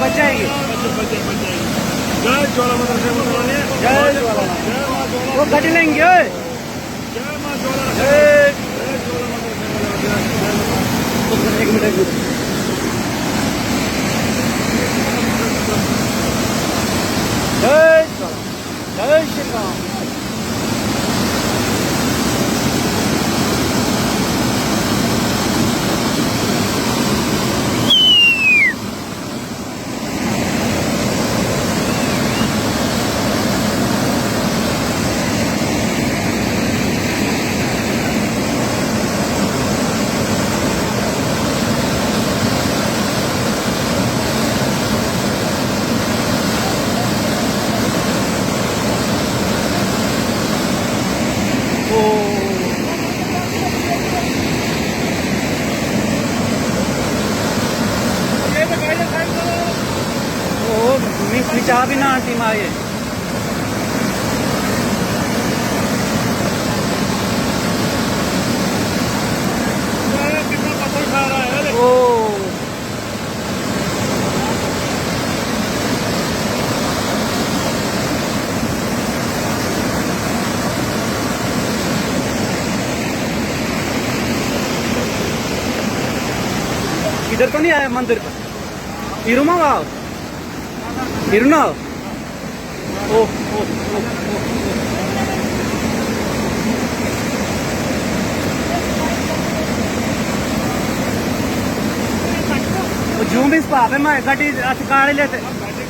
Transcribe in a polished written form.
बच जाएगी। जय ज्वाला मदरसे वाले, जय ज्वाला। जय मां ज्वाला, वो गट लेंगे ओए। जय मां ज्वाला, जय जय ज्वाला मदरसे वाले। एक मिनट। जय ज्वाला, जय श्री राम। चाह भी ना आंटी माँ ये कितना पत्थर खा रहा है। ओ इधर तो नहीं आया मंदिर पर इरुमा वाव इरुना ओ ओ ओ जूम इस पापे मैं गाड़ी काढ़ लेते